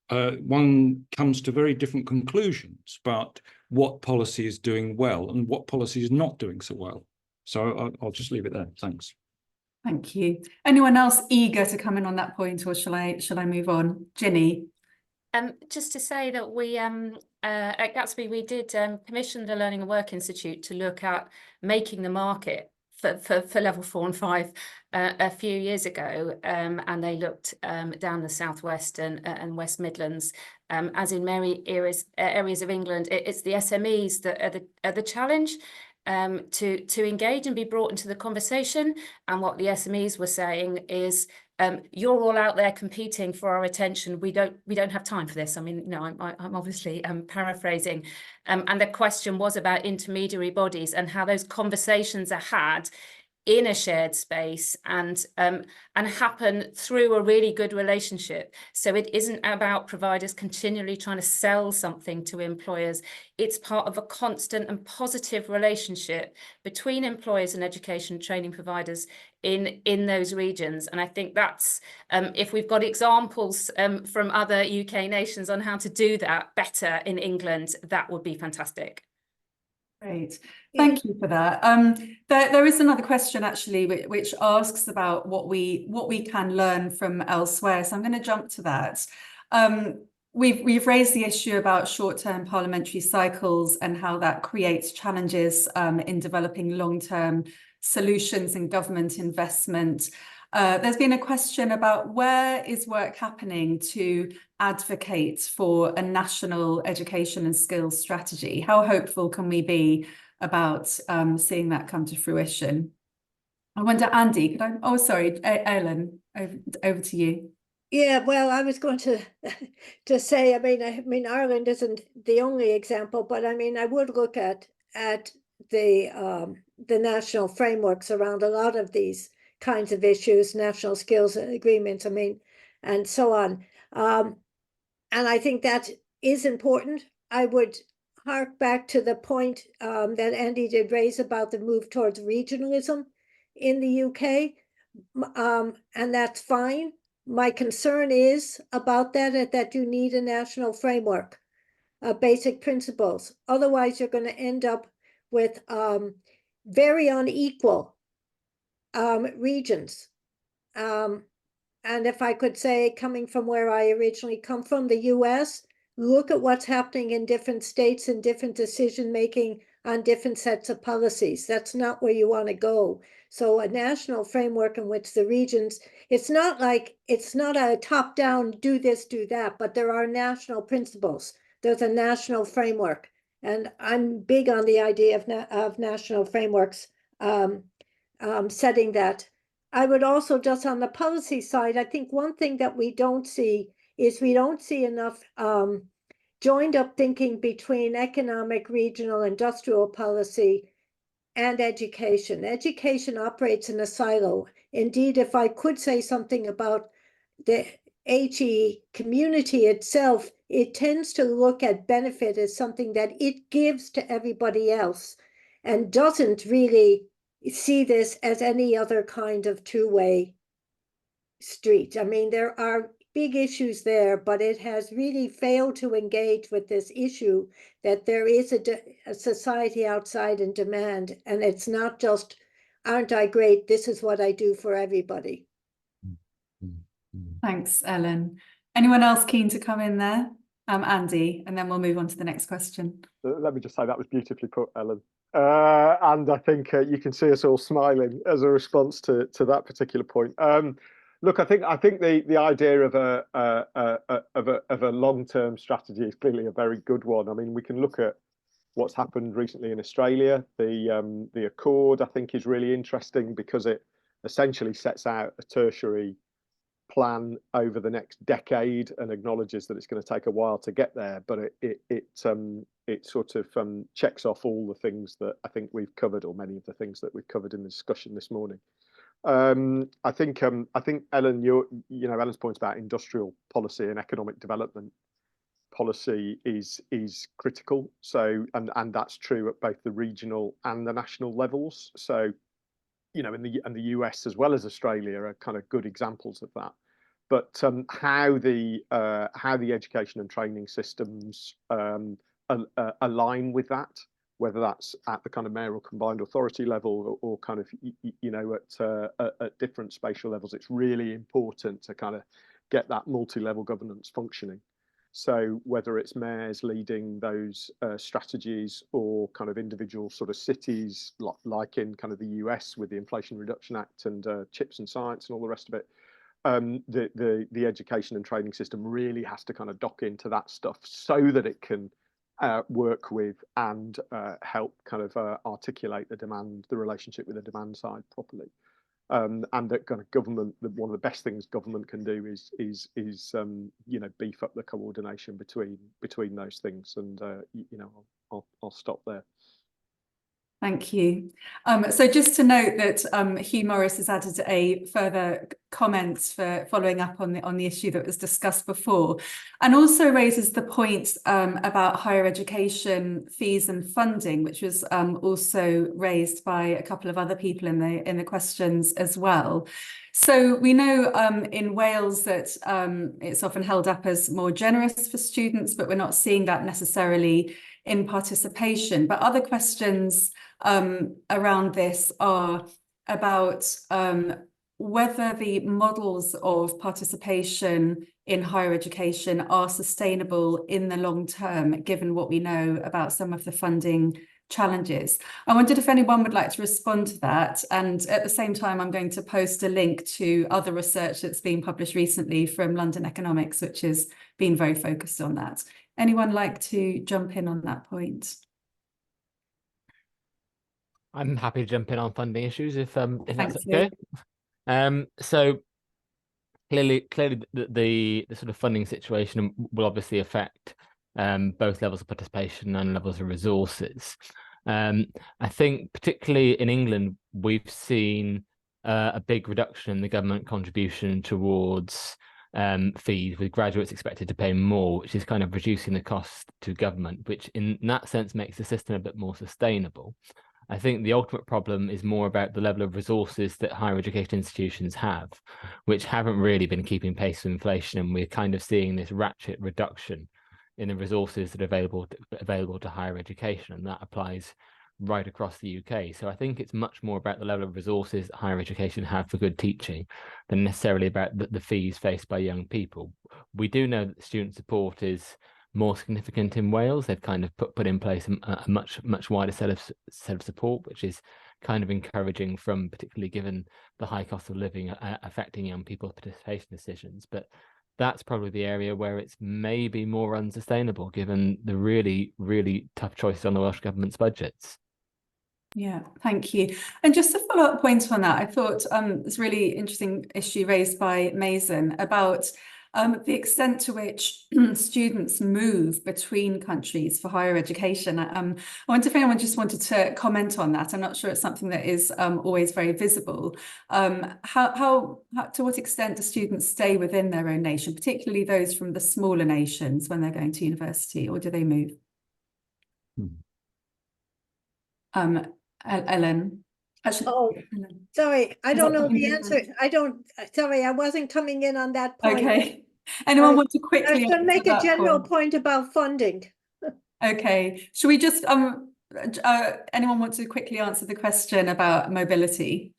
one comes to very different conclusions about what policy is doing well and what policy is not doing so well. So I'll just leave it there. Thanks. Thank you. Anyone else eager to come in on that point, or shall I move on? Ginny? Just to say that we at Gatsby, we did commission the Learning and Work Institute to look at making the market for level 4 and 5 a few years ago, and they looked down the southwest and West Midlands, as in many areas of England. It's the SMEs that are the challenge, to engage and be brought into the conversation. And what the SMEs were saying is, you're all out there competing for our attention. We don't have time for this. I mean, you know, I'm obviously paraphrasing. And the question was about intermediary bodies and how those conversations are had in a shared space and happen through a really good relationship. So it isn't about providers continually trying to sell something to employers. It's part of a constant and positive relationship between employers and education training providers in those regions. And I think that's, if we've got examples from other UK nations on how to do that better in England, that would be fantastic. Great, thank you for that. There is another question actually which asks about what we can learn from elsewhere. So I'm going to jump to that. We've raised the issue about short-term parliamentary cycles and how that creates challenges in developing long-term solutions and government investment. There's been a question about where is work happening to advocate for a national education and skills strategy? How hopeful can we be about seeing that come to fruition? I wonder, Andy, could I? Oh, sorry, Ellen, over to you. Yeah, well, I was going to say, I mean, Ireland isn't the only example, but I mean, I would look at the national frameworks around a lot of these kinds of issues, national skills agreements, I mean, and so on. And I think that is important. I would hark back to the point that Andy did raise about the move towards regionalism in the UK, and that's fine. My concern is about that you need a national framework, basic principles. Otherwise, you're going to end up with very unequal regions. And if I could say, coming from where I originally come from, the US, look at what's happening in different states and different decision-making on different sets of policies. That's not where you want to go. So a national framework in which the regions, it's not a top-down, do this, do that, but there are national principles. There's a national framework. And I'm big on the idea of national frameworks, setting that. I would also, just on the policy side, I think one thing that we don't see is we don't see enough joined up thinking between economic, regional, industrial policy and education. Education operates in a silo. Indeed, if I could say something about the HE community itself, it tends to look at benefit as something that it gives to everybody else and doesn't really see this as any other kind of two-way street. I mean, there are big issues there, but it has really failed to engage with this issue that there is a society outside in demand, and it's not just, aren't I great, this is what I do for everybody. Thanks, Ellen. Anyone else keen to come in there? Andy, and then we'll move on to the next question. Let me just say that was beautifully put, Ellen. And I think you can see us all smiling as a response to that particular point. Look, I think the idea of a long-term strategy is clearly a very good one. I mean, we can look at what's happened recently in Australia. The Accord, I think, is really interesting because it essentially sets out a tertiary plan over the next decade and acknowledges that it's going to take a while to get there, but it sort of checks off all the things that I think we've covered, or many of the things that we've covered in the discussion this morning. I think Ellen, Ellen's point about industrial policy and economic development policy is critical. So and that's true at both the regional and the national levels. So in the US as well as Australia are kind of good examples of that. But how the education and training systems align with that, whether that's at the kind of mayoral combined authority level or kind of at different spatial levels, it's really important to kind of get that multi-level governance functioning. So whether it's mayors leading those strategies or kind of individual sort of cities, like in kind of the US with the Inflation Reduction Act and CHIPS and science and all the rest of it, the education and training system really has to kind of dock into that stuff so that it can work with and help kind of articulate the demand, the relationship with the demand side properly. And that kind of government, one of the best things government can do is you know, beef up the coordination between those things. And you know, I'll stop there. Thank you. So just to note that Hugh Morris has added a further comment for following up on the issue that was discussed before, and also raises the point about higher education fees and funding, which was also raised by a couple of other people in the questions as well. So we know in Wales that it's often held up as more generous for students, but we're not seeing that necessarily in participation. But other questions around this are about whether the models of participation in higher education are sustainable in the long term, given what we know about some of the funding challenges. I wondered if anyone would like to respond to that. And at the same time, I'm going to post a link to other research that's been published recently from London Economics, which has been very focused on that. Anyone like to jump in on that point? I'm happy to jump in on funding issues if that's you. okay. So clearly the sort of funding situation will obviously affect both levels of participation and levels of resources. I think particularly in England, we've seen a big reduction in the government contribution towards fees, with graduates expected to pay more, which is kind of reducing the cost to government, which in that sense makes the system a bit more sustainable. I think the ultimate problem is more about the level of resources that higher education institutions have, which haven't really been keeping pace with inflation, and we're kind of seeing this ratchet reduction in the resources that are available to higher education, and that applies right across the UK. So I think it's much more about the level of resources that higher education have for good teaching than necessarily about the fees faced by young people. We do know that student support is more significant in Wales. They've kind of put in place a much wider set of support, which is kind of encouraging, from particularly given the high cost of living affecting young people's participation decisions. But that's probably the area where it's maybe more unsustainable, given the really, really tough choices on the Welsh Government's budgets. Yeah, thank you. And just a follow-up point on that, I thought it's a really interesting issue raised by Mason about the extent to which students move between countries for higher education. I wonder if anyone just wanted to comment on that. I'm not sure it's something that is always very visible. How to what extent do students stay within their own nation, particularly those from the smaller nations, when they're going to university, or do they move? Ellen. Actually, Oh, sorry, I don't know the answer. Sorry, I wasn't coming in on that point. Okay. Anyone want to quickly? I was going to make a general point about funding. Okay. Should we just anyone want to quickly answer the question about mobility?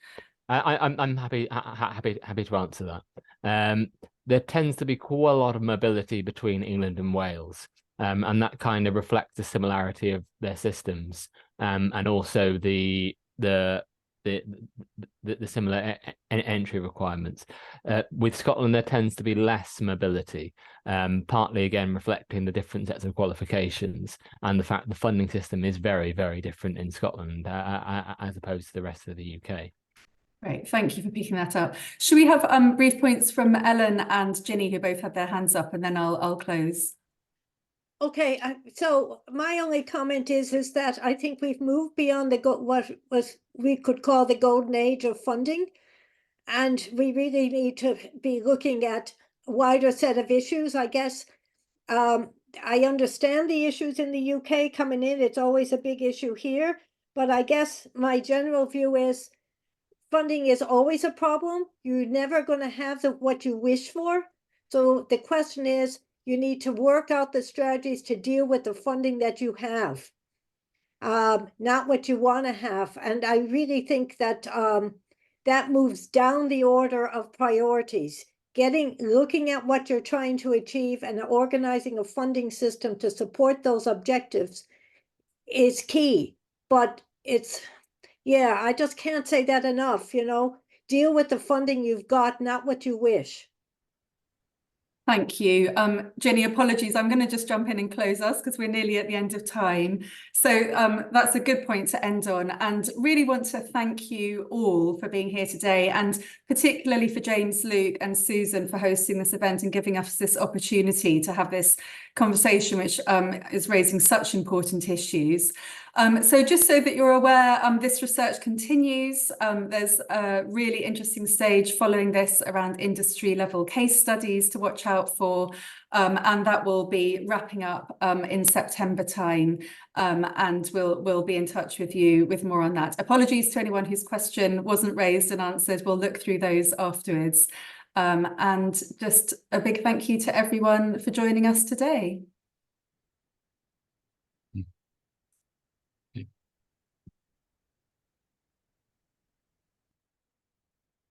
I'm happy to answer that. There tends to be quite a lot of mobility between England and Wales, and that kind of reflects the similarity of their systems, and also the similar entry requirements. With Scotland, there tends to be less mobility, partly again reflecting the different sets of qualifications and the fact the funding system is very, very different in Scotland as opposed to the rest of the UK. Great, thank you for picking that up. Should we have brief points from Ellen and Ginny, who both had their hands up, and then I'll close. Okay, so my only comment is that I think we've moved beyond what we could call the golden age of funding, and we really need to be looking at a wider set of issues. I guess I understand the issues in the UK coming in. It's always a big issue here, but I guess my general view is funding is always a problem. You're never going to have what you wish for. So the question is, you need to work out the strategies to deal with the funding that you have, not what you want to have. And I really think that that moves down the order of priorities. Looking at what you're trying to achieve and organizing a funding system to support those objectives is key. But yeah, I just can't say that enough, deal with the funding you've got, not what you wish. Thank you. Jenny, apologies. I'm going to just jump in and close us because we're nearly at the end of time. So that's a good point to end on, and really want to thank you all for being here today, and particularly for James, Luke and Susan for hosting this event and giving us this opportunity to have this conversation, which is raising such important issues. So just so that you're aware, this research continues. There's a really interesting stage following this around industry level case studies to watch out for, and that will be wrapping up in September time, and we'll be in touch with you with more on that. Apologies to anyone whose question wasn't raised and answered. We'll look through those afterwards. And just a big thank you to everyone for joining us today.